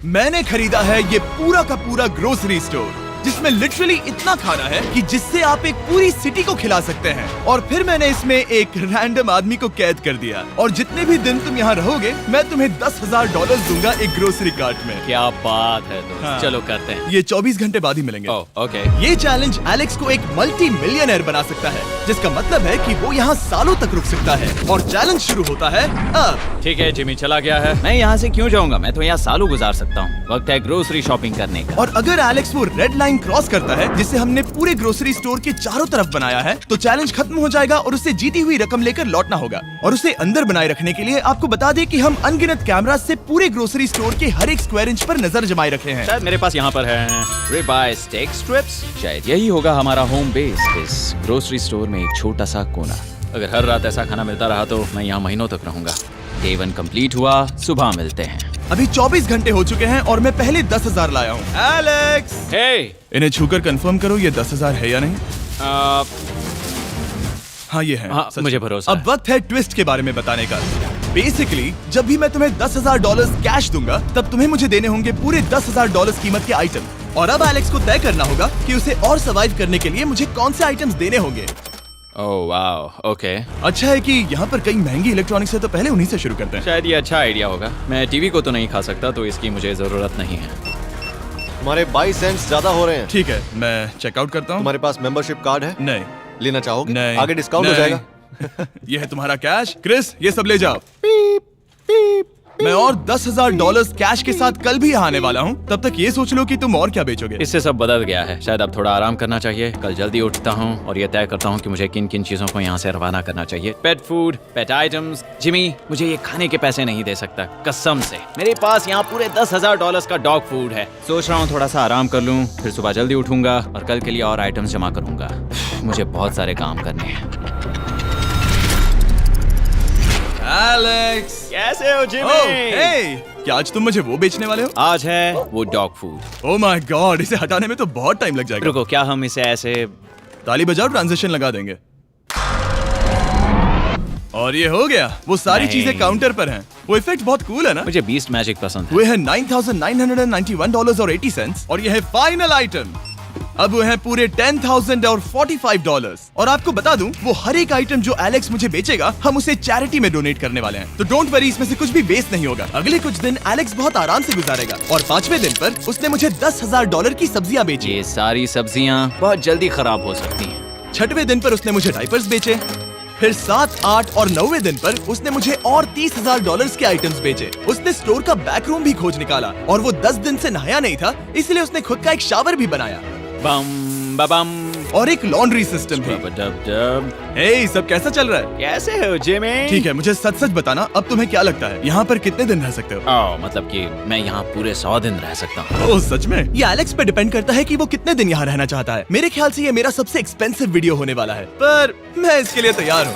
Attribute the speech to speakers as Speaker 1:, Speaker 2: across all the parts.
Speaker 1: मैंने खरीदा है ये पूरा का पूरा ग्रोसरी स्टोर जिसमें लिटरली इतना खाना है कि जिससे आप एक पूरी सिटी को खिला सकते हैं। और फिर मैंने इसमें एक रैंडम आदमी को कैद कर दिया और जितने भी दिन तुम यहाँ रहोगे मैं तुम्हें $10,000 दूंगा एक ग्रोसरी कार्ट में।
Speaker 2: क्या बात है दोस्त।
Speaker 1: हाँ।
Speaker 2: चलो करते हैं।
Speaker 1: ये 24 घंटे बाद ही मिलेंगे।
Speaker 2: ओके।
Speaker 1: ये चैलेंज एलेक्स को एक मल्टी मिलियनर बना सकता है, जिसका मतलब है कि वो यहाँ सालों तक रुक सकता है। और चैलेंज शुरू होता है अब।
Speaker 2: ठीक है, जिमी चला गया है। मैं यहाँ से क्यों जाऊँगा, मैं तो यहाँ सालों गुजार सकता हूँ। वक्त है ग्रोसरी शॉपिंग करने का।
Speaker 1: और अगर एलेक्स वो रेड लाइन क्रॉस करता है जिसे हमने पूरे ग्रोसरी स्टोर के चारों तरफ बनाया है, तो चैलेंज खत्म हो जाएगा और उसे जीती हुई रकम लेकर लौटना होगा। और उसे अंदर बनाए रखने के लिए आपको बता दें कि हम अनगिनत कैमरा से पूरे ग्रोसरी स्टोर के हर एक स्क्वायर इंच पर नजर जमाए रखे हैं।
Speaker 2: शायद मेरे पास यहाँ पर है रिबाई स्टेक स्ट्रिप्स। शायद यही होगा हमारा होम बेस, इस ग्रोसरी स्टोर में एक छोटा सा कोना। अगर हर रात ऐसा खाना मिलता रहा तो मैं यहाँ महीनों तक रहूंगा। डे 1 कंप्लीट हुआ, सुबह मिलते हैं।
Speaker 1: अभी 24 घंटे हो चुके हैं और मैं पहले 10,000 लाया हूँ। एलेक्स,
Speaker 2: हे,
Speaker 1: इन्हें छूकर कंफर्म करो ये 10,000 है या नहीं। हाँ ये है।
Speaker 2: हाँ,
Speaker 1: सच
Speaker 2: मुझे
Speaker 1: में।
Speaker 2: भरोसा
Speaker 1: अब वक्त है ट्विस्ट के बारे में बताने का। बेसिकली जब भी मैं तुम्हें $10,000 कैश दूंगा तब तुम्हें मुझे देने होंगे पूरे $10,000 कीमत के आइटम। और अब एलेक्स को तय करना होगा कि उसे और सर्वाइव करने के लिए मुझे कौन से आइटम्स देने होंगे।
Speaker 2: Oh wow, okay.
Speaker 1: अच्छा है कि यहाँ पर कई महंगी इलेक्ट्रॉनिक्स है, तो पहले उन्हीं से शुरू करते हैं।
Speaker 2: शायद ये अच्छा आइडिया होगा। मैं टीवी को तो नहीं खा सकता, तो इसकी मुझे जरूरत नहीं है।
Speaker 3: हमारे 22 सेंट्स ज्यादा हो रहे हैं।
Speaker 1: ठीक है, मैं चेकआउट करता हूँ।
Speaker 3: तुम्हारे पास मेंबरशिप कार्ड है?
Speaker 1: नहीं।
Speaker 3: लेना चाहोगे?
Speaker 1: नहीं।
Speaker 3: आगे डिस्काउंट हो
Speaker 1: नहीं।
Speaker 3: जाएगा।
Speaker 1: ये है तुम्हारा कैश। क्रिस, ये सब ले जाओ। मैं और $10,000 कैश के साथ कल भी यहाँ आने वाला हूँ। तब तक ये सोच लो कि तुम और क्या बेचोगे।
Speaker 2: इससे सब बदल गया है। शायद अब थोड़ा आराम करना चाहिए। कल जल्दी उठता हूँ और ये तय करता हूँ कि मुझे किन किन चीजों को यहाँ से रवाना करना चाहिए। पेट फूड, पेट आइटम्स। जिमी, मुझे ये खाने के पैसे नहीं दे सकता, कसम से। मेरे पास यहाँ पूरे $10,000 का डॉग फूड है। सोच रहा हूँ थोड़ा सा आराम कर लूँ, फिर सुबह जल्दी उठूंगा और कल के लिए और आइटम्स जमा करूंगा। मुझे बहुत सारे काम करने हैं।
Speaker 1: एलेक्स,
Speaker 2: कैसे हो जिमी?
Speaker 1: ओह, हे, क्या आज तुम मुझे वो बेचने वाले हो?
Speaker 2: आज है वो dog food.
Speaker 1: Oh my God, इसे हटाने में तो बहुत टाइम लग जाएगा।
Speaker 2: रुको, क्या हम इसे ऐसे
Speaker 1: ताली बजाओ, ट्रांजिशन लगा देंगे। और ये हो गया। वो सारी
Speaker 2: नहीं।
Speaker 1: चीजें काउंटर पर हैं। वो इफेक्ट बहुत कूल है ना।
Speaker 2: मुझे बीस्ट मैजिक पसंद है।
Speaker 1: वो है $9,991.80 और ये है फाइनल आइटम। अब वो है पूरे $10,045 और आपको बता दूं, वो हर एक आइटम जो एलेक्स मुझे बेचेगा हम उसे चैरिटी में डोनेट करने वाले हैं। तो डोंट वरी, इसमें से कुछ भी वेस्ट नहीं होगा। अगले कुछ दिन एलेक्स बहुत आराम से गुजारेगा और 5वें दिन पर उसने मुझे $10,000 की सब्जियां बेची।
Speaker 2: ये सारी सब्जियां बहुत जल्दी खराब हो सकती हैं।
Speaker 1: 6वें दिन पर उसने मुझे डाइपर्स बेचे। फिर 7, 8 और 9वें दिन पर उसने मुझे और $30,000 के आइटम्स बेचे। उसने स्टोर का बैक रूम भी खोज निकाला और वो 10 दिन से नहाया नहीं था, इसलिए उसने खुद का एक शावर भी बनाया
Speaker 2: बम बम
Speaker 1: और एक लॉन्ड्री सिस्टम भी।
Speaker 2: डब।
Speaker 1: हे, सब कैसा चल रहा है?
Speaker 2: कैसे हो जिमी?
Speaker 1: ठीक है, मुझे सच सच बताना, अब तुम्हें क्या लगता है यहाँ पर कितने दिन रह सकते हो?
Speaker 2: मतलब कि मैं यहाँ पूरे 100 दिन रह सकता हूँ।
Speaker 1: ओह सच में? ये एलेक्स पे डिपेंड करता है कि वो कितने दिन यहाँ रहना चाहता है। मेरे ख्याल से ये मेरा सबसे एक्सपेंसिव वीडियो होने वाला है, पर मैं इसके लिए तैयार हूँ।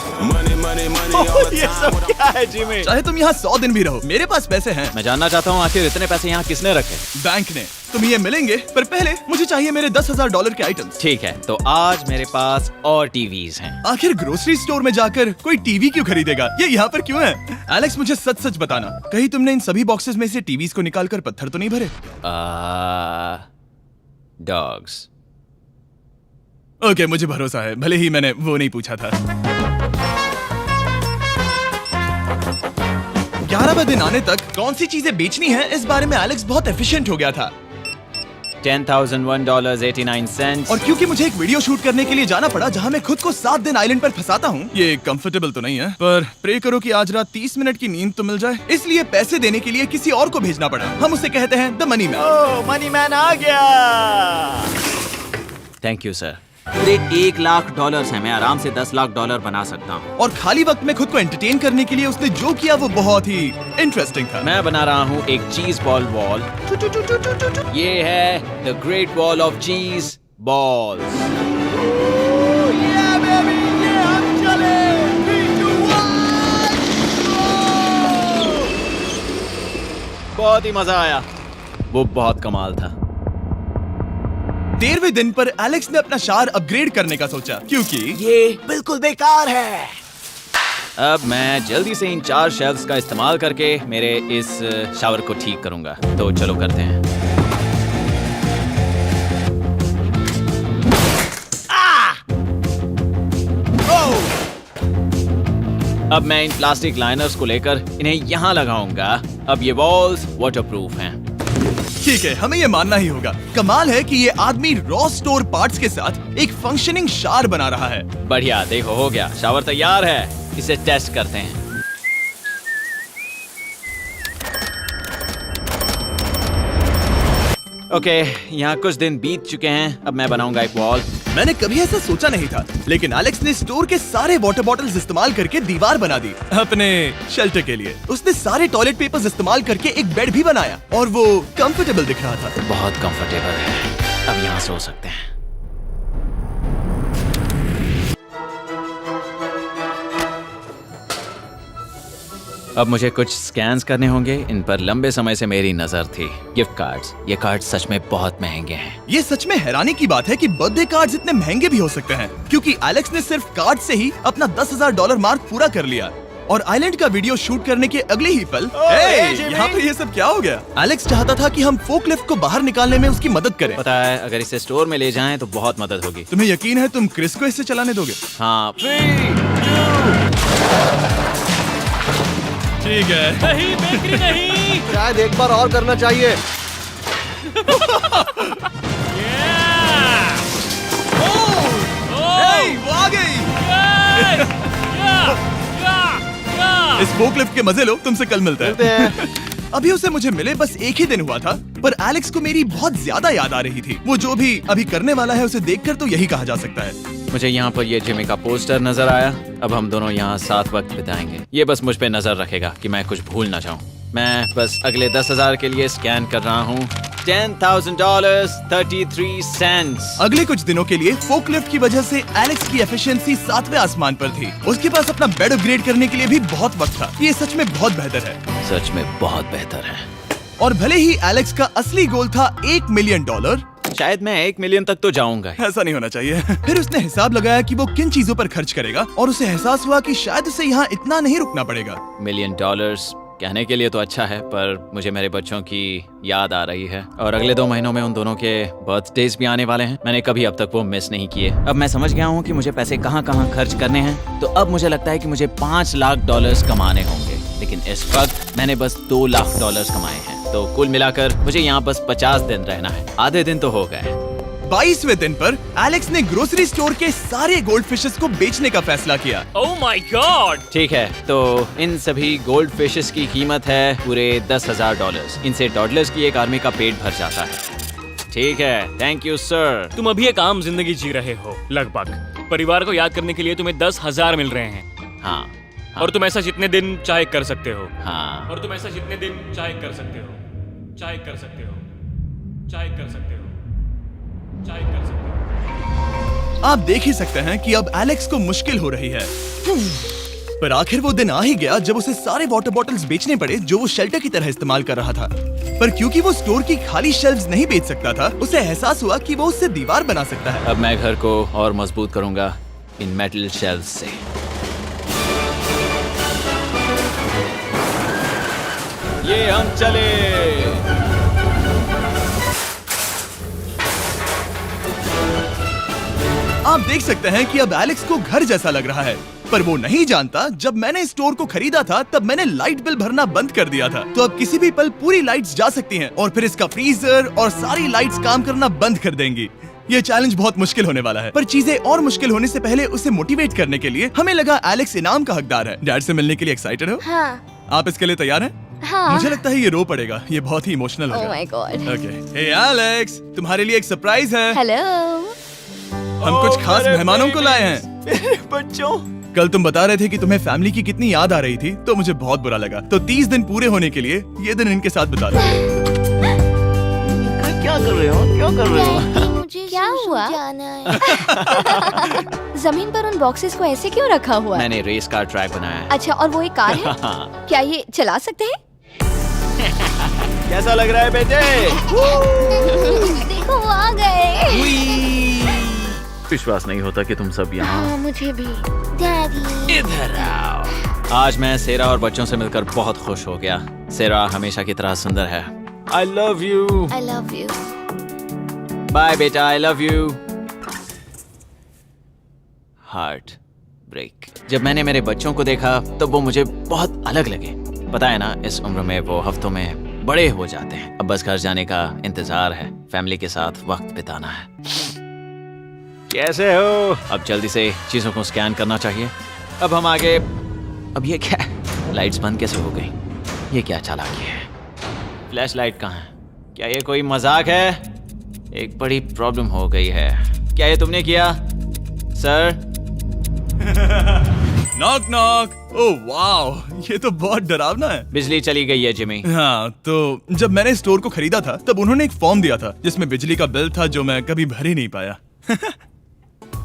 Speaker 2: ये सब क्या है जिमी?
Speaker 1: चाहे तुम यहाँ 100 दिन भी रहो, मेरे पास पैसे हैं।
Speaker 2: मैं जानना चाहता हूँ आखिर इतने पैसे यहाँ किसने रखे?
Speaker 1: बैंक ने। तुम्हें ये मिलेंगे, पर पहले मुझे चाहिए मेरे $10,000 के आइटम्स।
Speaker 2: ठीक है, तो आज मेरे पास और टीवीज हैं।
Speaker 1: आखिर ग्रोसरी स्टोर में जाकर कोई टीवी क्यों खरीदेगा? ये यहाँ पर क्यों है? एलेक्स, मुझे सच सच बताना, कहीं तुमने इन सभी बॉक्सेस में से टीवीज को निकालकर पत्थर तो नहीं भरे?
Speaker 2: डॉग्स।
Speaker 1: ओके, मुझे भरोसा है, भले ही मैंने वो नहीं पूछा था। 11वें दिन आने तक कौन सी चीजें बेचनी है, इस बारे में एलेक्स बहुत एफिशिएंट हो गया था।
Speaker 2: $10,001.89।
Speaker 1: और क्योंकि मुझे एक वीडियो शूट करने के लिए जाना पड़ा जहां मैं खुद को 7 दिन आइलैंड पर फंसाता हूं, ये कंफर्टेबल तो नहीं है, पर प्रे करो कि आज रात 30 मिनट की नींद तो मिल जाए। इसलिए पैसे देने के लिए किसी और को भेजना पड़ा। हम उसे कहते हैं the money man.
Speaker 2: Oh, money man आ गया। Thank you sir. पूरे $1 लाख है। मैं आराम से $10 लाख बना सकता हूँ।
Speaker 1: और खाली वक्त में खुद को एंटरटेन करने के लिए उसने जो किया वो बहुत ही इंटरेस्टिंग था।
Speaker 2: मैं बना रहा हूँ एक चीज बॉल वॉल। ये है द ग्रेट वॉल ऑफ चीज बॉल्स। बहुत ही मजा आया। वो बहुत कमाल था।
Speaker 1: 13वें दिन पर एलेक्स ने अपना शार अपग्रेड करने का सोचा, क्योंकि
Speaker 2: ये बिल्कुल बेकार है। अब मैं जल्दी से इन 4 शेल्फ्स का इस्तेमाल करके मेरे इस शावर को ठीक करूंगा। तो चलो करते हैं। अब मैं इन प्लास्टिक लाइनर्स को लेकर इन्हें यहाँ लगाऊंगा। अब ये वॉल्स वाटरप्रूफ हैं।
Speaker 1: ठीक है, हमें ये मानना ही होगा। कमाल है कि ये आदमी रॉ स्टोर पार्ट्स के साथ एक फंक्शनिंग शावर बना रहा है।
Speaker 2: बढ़िया, देखो हो गया, शावर तैयार है। इसे टेस्ट करते हैं। ओके, यहाँ कुछ दिन बीत चुके हैं। अब मैं बनाऊंगा एक वॉल।
Speaker 1: मैंने कभी ऐसा सोचा नहीं था, लेकिन एलेक्स ने स्टोर के सारे वाटर बॉटल्स इस्तेमाल करके दीवार बना दी अपने शेल्टर के लिए। उसने सारे टॉयलेट पेपर्स इस्तेमाल करके एक बेड भी बनाया और वो कंफर्टेबल दिख रहा था।
Speaker 2: बहुत कंफर्टेबल है। अब यहाँ सो सकते हैं। अब मुझे कुछ स्कैन्स करने होंगे। इन पर लंबे समय से मेरी नजर थी। Gift cards. ये कार्ड सच में बहुत महंगे हैं।
Speaker 1: ये सच में हैरानी की बात है कि बर्थडे कार्ड्स इतने महंगे भी हो सकते हैं, क्योंकि एलेक्स ने सिर्फ कार्ड से ही अपना $10,000 मार्क पूरा कर लिया। और आइलैंड का वीडियो शूट करने के अगले ही पल यहाँ पे ये सब क्या हो गया? एलेक्स चाहता था कि हम फोकलिफ्ट को बाहर निकालने में उसकी मदद करें।
Speaker 2: पता है, अगर इसे स्टोर में ले जाएं तो बहुत मदद होगी।
Speaker 1: तुम्हें यकीन है तुम क्रिस को इससे चलाने दोगे?
Speaker 2: हाँ।
Speaker 1: ठीक है।
Speaker 4: नहीं बेकरी नहीं।
Speaker 3: शायद एक बार और करना चाहिए।
Speaker 1: वो आ गई। इस फोकलिफ्ट के मजे लो, तुमसे कल मिलते हैं। अभी उसे मुझे मिले बस एक ही दिन हुआ था, पर एलेक्स को मेरी बहुत ज्यादा याद आ रही थी। वो जो भी अभी करने वाला है उसे देखकर तो यही कहा जा सकता है।
Speaker 2: मुझे यहाँ पर ये जिमी का पोस्टर नजर आया। अब हम दोनों यहाँ साथ वक्त बिताएंगे। ये बस मुझ पे नजर रखेगा कि मैं कुछ भूल ना जाऊँ। मैं बस अगले 10,000 के लिए स्कैन कर रहा हूँ। $10,000 33 सेंट्स।
Speaker 1: अगले कुछ दिनों के लिए फोकलिफ्ट की वजह से एलेक्स की एफिशिएंसी 7वें आसमान पर थी। उसके पास अपना बेड अपग्रेड करने के लिए भी बहुत वक्त था। ये सच में बहुत बेहतर है।
Speaker 2: सच में बहुत बेहतर है।
Speaker 1: और भले ही एलेक्स का असली गोल था $1 मिलियन,
Speaker 2: शायद मैं 1 मिलियन तक तो जाऊंगा।
Speaker 1: ऐसा नहीं होना चाहिए। फिर उसने हिसाब लगाया कि वो किन चीजों पर खर्च करेगा और उसे एहसास हुआ कि शायद उसे यहाँ इतना नहीं रुकना पड़ेगा।
Speaker 2: $1 मिलियन कहने के लिए तो अच्छा है, पर मुझे मेरे बच्चों की याद आ रही है। और अगले 2 महीनों में उन दोनों के बर्थडेज भी आने वाले हैं। मैंने कभी अब तक वो मिस नहीं किए। अब मैं समझ गया हूँ कि मुझे पैसे कहाँ कहाँ खर्च करने हैं। तो अब मुझे लगता है कि मुझे $5 लाख कमाने होंगे। लेकिन इस वक्त मैंने बस $2 लाख कमाए हैं। तो कुल मिलाकर मुझे यहाँ बस 50 दिन रहना है। आधे दिन तो हो गए।
Speaker 1: 22वें दिन पर एलेक्स ने ग्रोसरी स्टोर के सारे गोल्ड फिशेस को बेचने का फैसला किया।
Speaker 4: Oh my God.
Speaker 2: ठीक है, तो इन सभी गोल्ड फिशेस की कीमत है पूरे $10,000। इनसे टॉडलर्स की एक आर्मी का पेट भर जाता है। ठीक है, थैंक यू सर।
Speaker 4: तुम अभी एक आम जिंदगी जी रहे हो लगभग। परिवार को याद करने के लिए तुम्हें 10,000 मिल रहे हैं।
Speaker 2: हाँ।
Speaker 4: और तुम ऐसा जितने दिन चाहे कर सकते हो।
Speaker 2: हाँ।
Speaker 4: और तुम ऐसा जितने दिन चाहे कर सकते हो। चाहे कर सकते हो। चाहे कर सकते हो। चाहे कर सकते हो।
Speaker 1: आप देख ही सकते हैं कि अब एलेक्स को मुश्किल हो रही है। पर आखिर वो दिन आ ही गया जब उसे सारे वाटर बॉटल्स बेचने पड़े जो वो शेल्टर की तरह इस्तेमाल कर रहा था। पर क्योंकि वो स्टोर की खाली शेल्फ्स नहीं बेच सकता था, उसे एहसास हुआ कि वो उससे दीवार बना सकता है।
Speaker 2: अब मैं घर को और मजबूत करूंगा इन मेटल शेल्फ्स से। ये हम चले।
Speaker 1: आप देख सकते हैं कि अब एलेक्स को घर जैसा लग रहा है, पर वो नहीं जानता जब मैंने स्टोर को खरीदा था तब मैंने लाइट बिल भरना बंद कर दिया था। तो अब किसी भी पल पूरी लाइट्स जा सकती हैं और फिर इसका फ्रीजर और सारी लाइट्स काम करना बंद कर देंगी। ये चैलेंज बहुत मुश्किल होने वाला है, पर चीजें और मुश्किल होने से पहले उसे मोटिवेट करने के लिए हमें लगा एलेक्स इनाम का हकदार है। डैड से मिलने के लिए एक्साइटेड हो?
Speaker 5: हाँ।
Speaker 1: आप इसके लिए तैयार हैं?
Speaker 5: हाँ।
Speaker 1: मुझे लगता है ये रो पड़ेगा। ये बहुत ही इमोशनल
Speaker 5: Oh
Speaker 1: होगा।
Speaker 5: my God.
Speaker 1: Okay, hey Alex, तुम्हारे लिए एक सरप्राइज है।
Speaker 5: हेलो।
Speaker 1: हम कुछ खास मेहमानों को लाए हैं।
Speaker 3: मेरे बच्चों।
Speaker 1: कल तुम बता रहे थे कि तुम्हें फैमिली की कितनी याद आ रही थी, तो मुझे बहुत बुरा लगा। तो 30 दिन पूरे होने के लिए ये दिन इनके साथ बिता लो।
Speaker 3: क्या कर रहे हो? क्या कर रहे हो?
Speaker 5: मुझे क्या हुआ? जमीन पर उन बॉक्सेस को ऐसे क्यों रखा हुआ है?
Speaker 2: मैंने रेस कार ट्रैक बनाया है।
Speaker 5: अच्छा, और वो एक कार है? क्या ये चला सकते हैं?
Speaker 2: कैसा लग रहा है बेटे?
Speaker 5: देखो वो आ गए।
Speaker 2: विश्वास नहीं होता कि तुम सब यहाँ।
Speaker 5: हाँ, मुझे भी। डैडी।
Speaker 2: इधर आओ। आज मैं सेरा और बच्चों से मिलकर बहुत खुश हो गया। सेरा हमेशा की तरह सुंदर है। I love you।
Speaker 5: I love you।
Speaker 2: Bye बेटा, I love you। Heartbreak. जब मैंने मेरे बच्चों को देखा तब वो मुझे बहुत अलग लगे। पता है ना, इस उम्र में वो हफ्तों में बड़े हो जाते हैं। अब बस घर जाने का इंतजार है, फैमिली के साथ वक्त बिताना है। कैसे हो? अब जल्दी से चीजों को स्कैन करना चाहिए। अब हम आगे। अब ये क्या है? लाइट्स बंद कैसे हो गई? ये क्या चालाकी है? फ्लैश लाइट कहाँ है? क्या ये कोई मजाक है? एक बड़ी प्रॉब्लम हो गई है। क्या ये तुमने किया, sir?
Speaker 1: Knock knock. Oh wow, ये तो बहुत डरावना है।
Speaker 2: बिजली चली गई है जिमी।
Speaker 1: हाँ, तो जब मैंने स्टोर को खरीदा था तब उन्होंने एक फॉर्म दिया था जिसमें बिजली का बिल था जो मैं कभी भर ही नहीं पाया।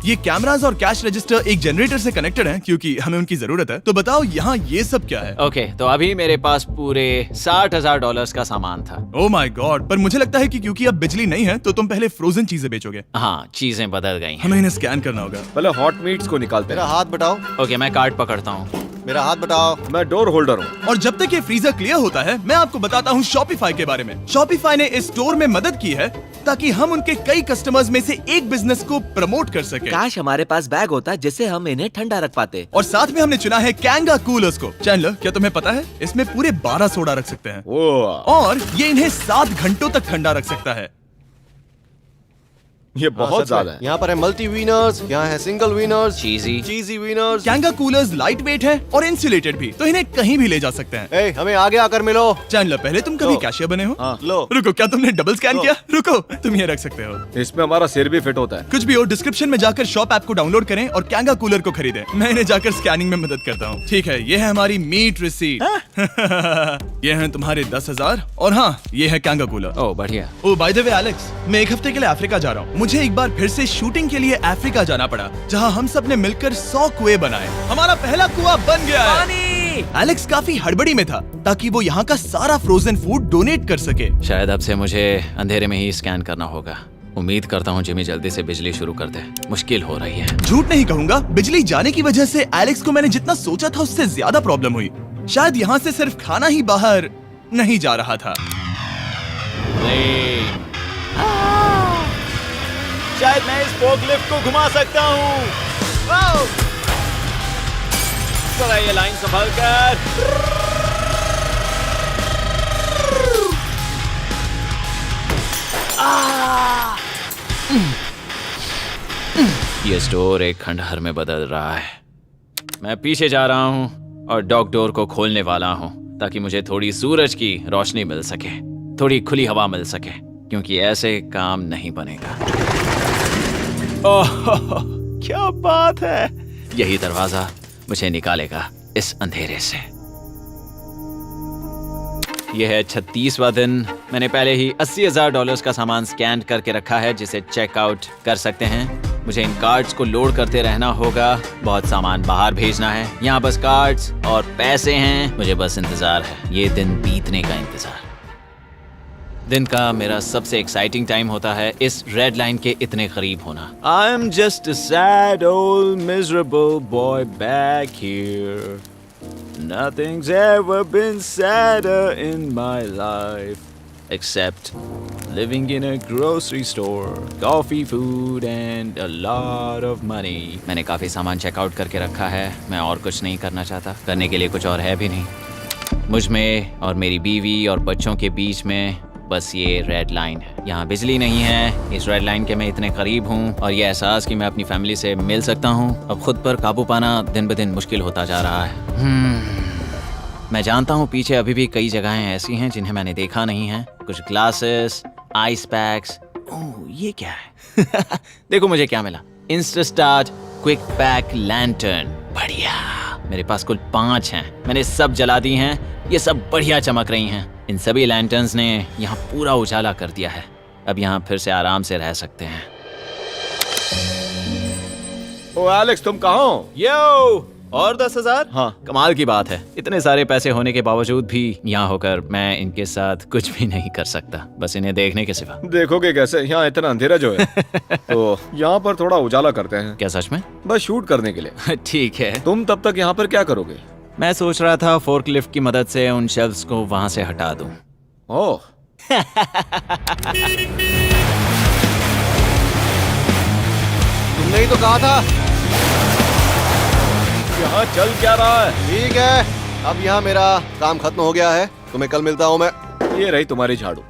Speaker 1: ये कैमरास और कैश रजिस्टर एक जनरेटर से कनेक्टेड हैं क्योंकि हमें उनकी जरूरत है। तो बताओ यहाँ ये सब क्या है?
Speaker 2: ओके, तो अभी मेरे पास पूरे $60,000 का सामान था।
Speaker 1: ओह माय गॉड, पर मुझे लगता है कि क्योंकि अब बिजली नहीं है तो तुम पहले फ्रोजन चीजें बेचोगे।
Speaker 2: हाँ, चीजें बदल गई हैं।
Speaker 1: हमें इन्हें स्कैन करना होगा।
Speaker 3: पहले हॉट मीट्स को निकालते
Speaker 6: मेरा
Speaker 3: हैं।
Speaker 6: हाथ बटाओ।
Speaker 2: ओके, मैं कार्ड पकड़ता हूँ।
Speaker 6: मेरा हाथ बटाओ।
Speaker 3: मैं डोर होल्डर हूँ।
Speaker 1: और जब तक ये फ्रीजर क्लियर होता है मैं आपको बताता हूँ शॉपिफाई के बारे में। शॉपिफाई ने इस स्टोर में मदद की है ताकि हम उनके कई कस्टमर्स में से एक बिजनेस को प्रमोट कर सके।
Speaker 7: काश हमारे पास बैग होता जिससे हम इन्हें ठंडा रख पाते।
Speaker 1: और साथ में हमने चुना है कैंगा कूलर्स को। चैनलर, क्या तुम्हें पता है इसमें पूरे 12 सोडा रख सकते हैं और ये इन्हें 7 घंटों तक ठंडा रख सकता है।
Speaker 3: ये बहुत ज्यादा है।
Speaker 6: यहाँ पर है मल्टी विनर्स, यहाँ है single winners,
Speaker 2: cheesy.
Speaker 6: Cheesy winners.
Speaker 1: कैंगा कूलर्स लाइट वेट है और इंसुलेटेड भी, तो इन्हें कहीं भी ले जा सकते हैं।
Speaker 6: ए, हमें आगे आकर मिलो।
Speaker 1: चैनलर, पहले तुम कभी
Speaker 6: लो।
Speaker 1: कैशियर बने हो?
Speaker 6: लो।
Speaker 1: रुको, क्या तुमने डबल स्कैन
Speaker 6: लो।
Speaker 1: किया? रुको, तुम ये रख सकते हो।
Speaker 3: इसमें हमारा सिर भी फिट होता है।
Speaker 1: कुछ भी हो, डिस्क्रिप्शन में जाकर शॉप ऐप को डाउनलोड करें और कैंगा कूलर को खरीदें। मैं इन्हें जाकर स्कैनिंग में मदद करता हूँ। ठीक है, ये है हमारी मीट रिसीट। ये हैं तुम्हारे 10,000 और हाँ, ये है कैंगा कूलर।
Speaker 2: ओह बढ़िया।
Speaker 1: ओ बाय द वे एलेक्स, मैं एक हफ्ते के लिए अफ्रीका जा रहा हूँ। मुझे एक बार फिर से शूटिंग के लिए अफ्रीका जाना पड़ा, जहाँ हम सब ने मिलकर 100 कुएं बनाए। हमारा पहला कुआं बन गया है। एलेक्स काफी हड़बड़ी में था ताकि वो यहाँ का सारा फ्रोजन फूड डोनेट कर सके।
Speaker 2: शायद अब से मुझे अंधेरे में ही स्कैन करना होगा। उम्मीद करता हूँ जिमी जल्दी से बिजली शुरू कर दे। मुश्किल हो रही है।
Speaker 1: झूठ नहीं कहूंगा, बिजली जाने की वजह से एलेक्स को मैंने जितना सोचा था उससे ज्यादा प्रॉब्लम हुई। शायद यहाँ से सिर्फ खाना ही बाहर नहीं जा रहा था।
Speaker 2: शायद मैं इस फोकलिफ्ट को घुमा सकता हूँ। चला ये लाइन संभाल कर। ये स्टोर एक खंडहर में बदल रहा है। मैं पीछे जा रहा हूँ और डॉग डोर को खोलने वाला हूँ ताकि मुझे थोड़ी सूरज की रोशनी मिल सके, थोड़ी खुली हवा मिल सके, क्योंकि ऐसे काम नहीं बनेगा। ओह क्या बात है! यही दरवाजा मुझे निकालेगा इस अंधेरे से। यह है 36वां दिन। मैंने पहले ही $80,000 का सामान स्कैन करके रखा है जिसे चेकआउट कर सकते हैं। मुझे इन कार्ड्स को लोड करते रहना होगा। बहुत सामान बाहर भेजना है। यहाँ बस कार्ड्स और पैसे हैं। मुझे बस इंतजार है, ये दिन बीतने का इंतजार। दिन का मेरा सबसे एक्साइटिंग टाइम होता है इस रेड लाइन के इतने करीब होना। I am just a sad old miserable boy back here. Nothing's ever been sadder in my life except living in a grocery store, coffee, food and a lot of money. मैंने काफी सामान checkout करके रखा है। मैं और कुछ नहीं करना चाहता। करने के लिए कुछ और है भी नहीं। मुझ में और मेरी बीवी और बच्चों के बीच में बस ये रेड लाइन है। यहाँ बिजली नहीं है। इस रेड लाइन के मैं इतने करीब हूँ और ये एहसास कि मैं अपनी फैमिली से मिल सकता हूँ अब खुद पर काबू पाना दिन ब दिन मुश्किल होता जा रहा है। मैं जानता हूँ पीछे अभी भी कई जगहें ऐसी हैं जिन्हें मैंने देखा नहीं है। कुछ ग्लासेस, आइस पैक्स। ओह ये क्या है? देखो मुझे क्या मिला। इंस्टास्टार्ट क्विक पैक लैंटर्न। बढ़िया। मेरे पास कुल 5 हैं। मैंने सब जला दी हैं। ये सब बढ़िया चमक रही हैं। इन सभी लैंटर्न्स ने यहाँ पूरा उजाला कर दिया है। अब यहाँ फिर से आराम से रह सकते हैं।
Speaker 3: ओ एलेक्स, तुम कहाँ हो?
Speaker 2: यो, और 10,000?
Speaker 3: हाँ।
Speaker 2: कमाल की बात है, इतने सारे पैसे होने के बावजूद भी यहाँ होकर मैं इनके साथ कुछ भी नहीं कर सकता, बस इन्हें देखने के सिवा।
Speaker 3: देखोगे कैसे, यहाँ इतना अंधेरा जो है। तो यहाँ पर थोड़ा उजाला करते हैं,
Speaker 2: क्या सच में?
Speaker 3: बस शूट करने के लिए।
Speaker 2: ठीक है।
Speaker 3: तुम तब तक यहाँ पर क्या करोगे?
Speaker 2: मैं सोच रहा था फोर्कलिफ्ट की मदद से उन शेल्फ्स को वहां से हटा दूं।
Speaker 3: ओह,
Speaker 6: तुमने ही तो कहा था।
Speaker 3: यहाँ चल क्या रहा है?
Speaker 6: ठीक है, अब यहाँ मेरा काम खत्म हो गया है। तुम्हें कल मिलता हूँ मैं।
Speaker 3: ये रही तुम्हारी झाड़ू।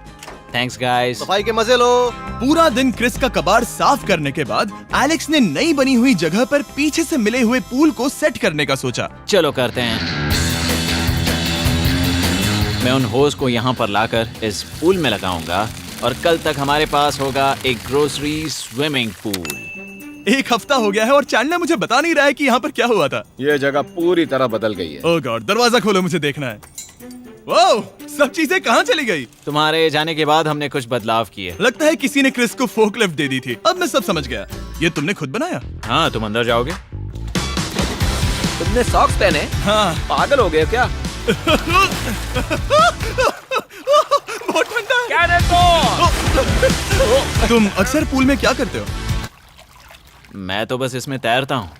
Speaker 2: Thanks guys.
Speaker 6: सफाई के मजे लो।
Speaker 1: पूरा दिन क्रिस का कबाड़ साफ करने के बाद एलेक्स ने नई बनी हुई जगह पर पीछे से मिले हुए पूल को सेट करने का सोचा।
Speaker 2: चलो करते हैं। मैं उन होज को यहाँ पर लाकर इस पूल में लगाऊंगा और कल तक हमारे पास होगा एक ग्रोसरी स्विमिंग पूल।
Speaker 1: 1 हफ्ता हो गया है और चैंडलर मुझे बता नहीं रहा है कि यहाँ पर क्या हुआ था।
Speaker 3: ये जगह पूरी तरह बदल गई है।
Speaker 1: ओह गॉड, दरवाजा खोलो, मुझे देखना है। वाओ, सब चीजें कहाँ चली गई?
Speaker 2: तुम्हारे जाने के बाद हमने कुछ बदलाव किए।
Speaker 1: लगता है किसी ने क्रिस को फोर्कलिफ्ट दे दी थी। अब मैं सब समझ गया। ये तुमने खुद बनाया?
Speaker 2: हाँ, तुम अंदर जाओगे?
Speaker 7: तुमने सॉक्स पहने?
Speaker 1: हाँ।
Speaker 7: पागल हो गए क्या?
Speaker 1: बहुत ठंडा है। तुम अक्सर पूल में क्या करते हो?
Speaker 2: मैं तो बस इसमें तैरता हूँ।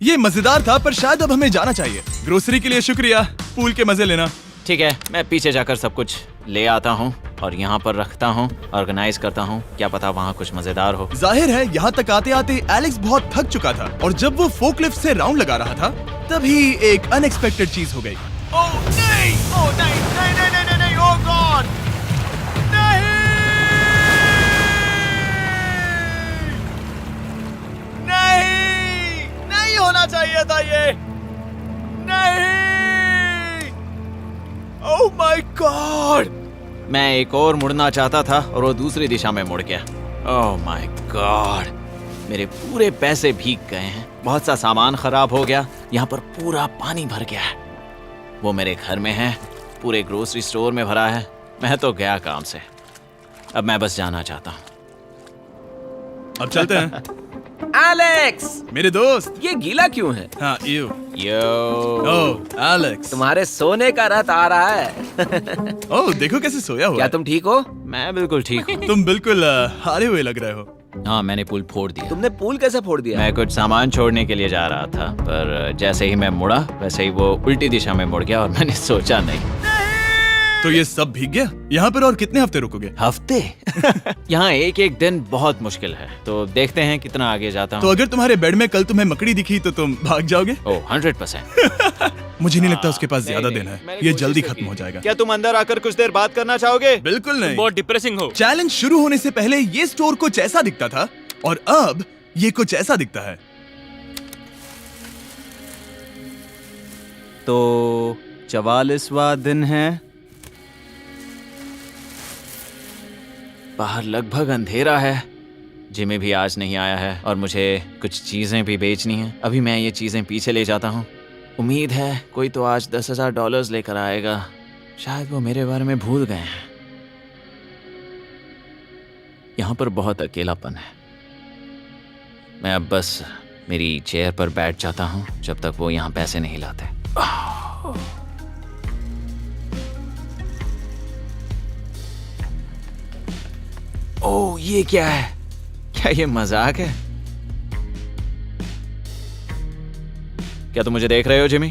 Speaker 1: ये मजेदार था, पर शायद अब हमें जाना चाहिए। ग्रोसरी के लिए शुक्रिया, पूल के मजे लेना।
Speaker 2: ठीक है, मैं पीछे जाकर सब कुछ ले आता हूँ और यहाँ पर रखता हूँ, ऑर्गेनाइज करता हूँ। क्या पता वहाँ कुछ मजेदार हो।
Speaker 1: जाहिर है यहाँ तक आते आते एलेक्स बहुत थक चुका था और जब वो फोर्कलिफ्ट से राउंड लगा रहा था तभी एक अनएक्सपेक्टेड चीज हो गई। ओह नहीं, ओह नहीं, नहीं, नहीं, नहीं, नहीं, नहीं, ओह गॉड, नहीं, नहीं, नहीं होना चाहिए था ये, नहीं, ओह माय गॉड।
Speaker 2: मैं एक और मुड़ना चाहता था और वो दूसरी दिशा में मुड़ गया। ओह माय गॉड, मेरे पूरे पैसे भीग गए हैं। बहुत सा सामान खराब हो गया। यहाँ पर पूरा पानी भर गया है। वो मेरे घर में है, पूरे ग्रोसरी स्टोर में भरा है। मैं तो गया काम से। अब मैं बस जाना चाहता हूँ।
Speaker 1: अब चलते हैं।
Speaker 7: एलेक्स,
Speaker 1: मेरे दोस्त।
Speaker 7: ये गीला क्यों है?
Speaker 1: हाँ, यू।
Speaker 2: Yo,
Speaker 1: oh Alex.
Speaker 7: तुम्हारे सोने का रथ आ रहा है।
Speaker 1: ओह देखो कैसे सोया हुआ
Speaker 7: क्या
Speaker 1: है।
Speaker 7: तुम ठीक हो?
Speaker 2: मैं बिल्कुल ठीक हूँ।
Speaker 1: तुम बिल्कुल हारे हुए लग रहे हो।
Speaker 2: हाँ, मैंने पुल फोड़ दिया।
Speaker 7: तुमने पूल कैसे फोड़ दिया?
Speaker 2: मैं कुछ सामान छोड़ने के लिए जा रहा था, पर जैसे ही मैं मुड़ा वैसे ही वो उल्टी दिशा में मुड़ गया और मैंने सोचा नहीं।
Speaker 1: तो ये सब भीग गया। यहाँ पर और कितने हफ्ते रुकोगे?
Speaker 2: हफ्ते? यहाँ एक एक दिन बहुत मुश्किल है, तो देखते हैं कितना आगे जाता
Speaker 1: तो
Speaker 2: हूँ।
Speaker 1: अगर तुम्हारे बेड में कल तुम्हें मकड़ी दिखी तो तुम भाग जाओगे?
Speaker 2: ओह 100%।
Speaker 1: मुझे नहीं लगता उसके पास ज्यादा
Speaker 2: नहीं,
Speaker 1: दिन है।
Speaker 2: मैंने
Speaker 1: ये
Speaker 2: कोशिश
Speaker 1: जल्दी
Speaker 2: तो
Speaker 1: खत्म
Speaker 2: की।
Speaker 1: हो जाएगा।
Speaker 2: क्या तुम अंदर आकर कुछ देर बात करना चाहोगे?
Speaker 1: बिल्कुल नहीं।
Speaker 4: बहुत डिप्रेसिंग हो।
Speaker 1: चैलेंज शुरू होने से पहले ये स्टोर कुछ ऐसा दिखता था और अब ये कुछ ऐसा दिखता है।
Speaker 2: तो 44वां दिन है। बाहर लगभग अंधेरा है। जिमी भी आज नहीं आया है और मुझे कुछ चीजें भी बेचनी हैं। अभी मैं ये चीजें पीछे ले जाता हूँ। उम्मीद है कोई तो आज $10,000 लेकर आएगा। शायद वो मेरे बारे में भूल गए हैं। यहाँ पर बहुत अकेलापन है। मैं अब बस मेरी चेयर पर बैठ जाता हूँ जब तक वो यहाँ पैसे नहीं लाते। ओह, ये क्या है? क्या ये मजाक है? क्या तुम मुझे देख रहे हो जिमी?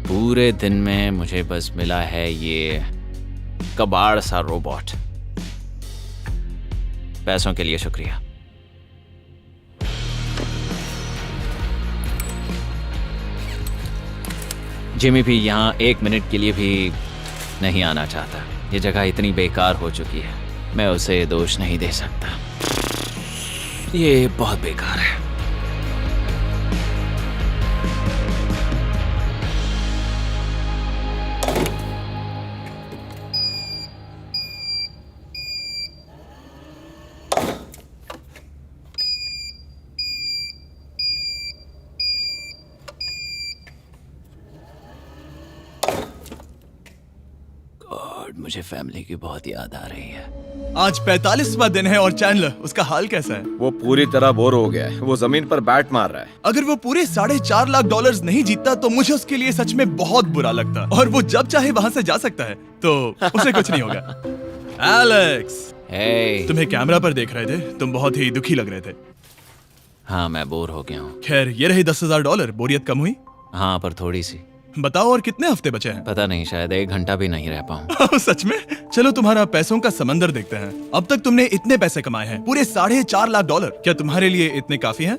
Speaker 2: पूरे दिन में मुझे बस मिला है ये कबाड़ सा रोबोट। पैसों के लिए शुक्रिया। जिमी भी यहाँ 1 मिनट के लिए भी नहीं आना चाहता। ये जगह इतनी बेकार हो चुकी है, मैं उसे दोष नहीं दे सकता। ये बहुत बेकार है। मुझे फैमिली की बहुत याद आ रही है।
Speaker 1: आज 45वां दिन है और चैंडलर, उसका हाल कैसा है?
Speaker 3: वो पूरी तरह बोर हो गया है। वो जमीन पर बैट मार रहा है।
Speaker 1: अगर वो पूरे $4.5 लाख नहीं जीतता तो मुझे उसके लिए सच में बहुत बुरा लगता, और वो जब चाहे वहाँ से जा सकता है, तो उसे कुछ नहीं होगा। एलेक्स,
Speaker 2: हे,
Speaker 1: तुम्हें कैमरा पर देख रहे थे, तुम बहुत ही दुखी लग रहे थे।
Speaker 2: हाँ मैं बोर हो गया हूँ।
Speaker 1: खैर, ये रही $10,000, बोरियत कम हुई?
Speaker 2: हाँ पर थोड़ी सी।
Speaker 1: बताओ और कितने हफ्ते बचे हैं?
Speaker 2: पता नहीं, शायद 1 घंटा भी नहीं रह पाऊँ।
Speaker 1: सच में? चलो तुम्हारा पैसों का समंदर देखते हैं। अब तक तुमने इतने पैसे कमाए हैं, पूरे $4.5 लाख। क्या तुम्हारे लिए इतने काफी हैं?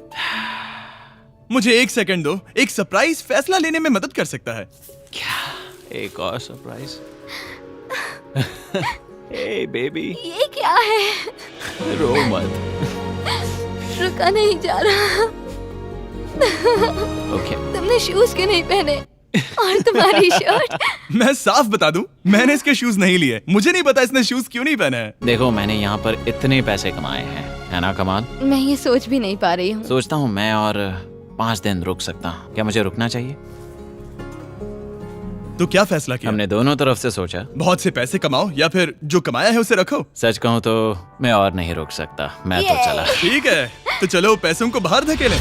Speaker 1: मुझे 1 सेकंड दो, एक सरप्राइज फैसला लेने में मदद कर सकता है।
Speaker 2: क्या? एक और सरप्राइज? हे बेबी,
Speaker 5: ये क्या है?
Speaker 2: रो मत।
Speaker 5: रुका नहीं जा रहा।
Speaker 2: ओके।
Speaker 5: तुमने शूज क्यों नहीं पहने? और तुम्हारी शर्ट?
Speaker 1: मैं साफ बता दूं, मैंने इसके शूज नहीं लिए। मुझे नहीं पता इसने शूज क्यों नहीं पहने हैं।
Speaker 2: देखो, मैंने यहाँ पर इतने पैसे कमाए हैं, है ना कमाल?
Speaker 5: मैं ये सोच भी नहीं पा रही हूँ।
Speaker 2: सोचता हूँ मैं और 5 दिन रुक सकता हूँ। क्या मुझे रुकना चाहिए?
Speaker 1: तो क्या फैसला किया?
Speaker 2: हमने दोनों तरफ से सोचा।
Speaker 1: बहुत से पैसे कमाओ या फिर जो कमाया है उसे रखो।
Speaker 2: सच कहूँ तो मैं और नहीं रुक सकता, मैं तो
Speaker 5: ये।
Speaker 2: चला।
Speaker 1: ठीक है, तो चलो पैसों को बाहर धकेलें।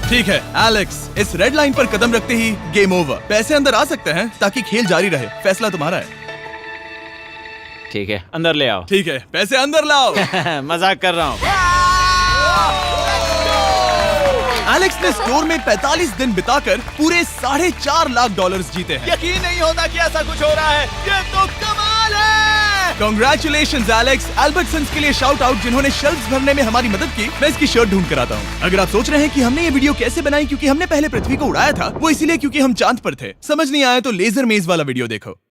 Speaker 1: ठीक है एलेक्स, इस रेड लाइन पर कदम रखते ही गेम ओवर। पैसे अंदर आ सकते हैं ताकि खेल जारी रहे। फैसला तुम्हारा है।
Speaker 2: ठीक है, अंदर ले आओ।
Speaker 1: ठीक है, पैसे अंदर लाओ।
Speaker 2: मजाक कर रहा हूँ।
Speaker 1: एलेक्स ने स्टोर में 45 दिन बिताकर पूरे $4.5 लाख जीते हैं।
Speaker 6: यकीन नहीं होता कि ऐसा कुछ हो रहा है। ये तो कमाल है।
Speaker 1: Congratulations Alex. एल्बर्टसन्स के लिए शाउट आउट, जिन्होंने शेल्फ्स भरने में हमारी मदद की। मैं इसकी शर्ट ढूंढ कर आता हूँ। अगर आप सोच रहे हैं कि हमने ये वीडियो कैसे बनाई क्योंकि हमने पहले पृथ्वी को उड़ाया था, वो इसीलिए क्योंकि हम चांद पर थे। समझ नहीं आया तो लेजर मेज वाला वीडियो देखो।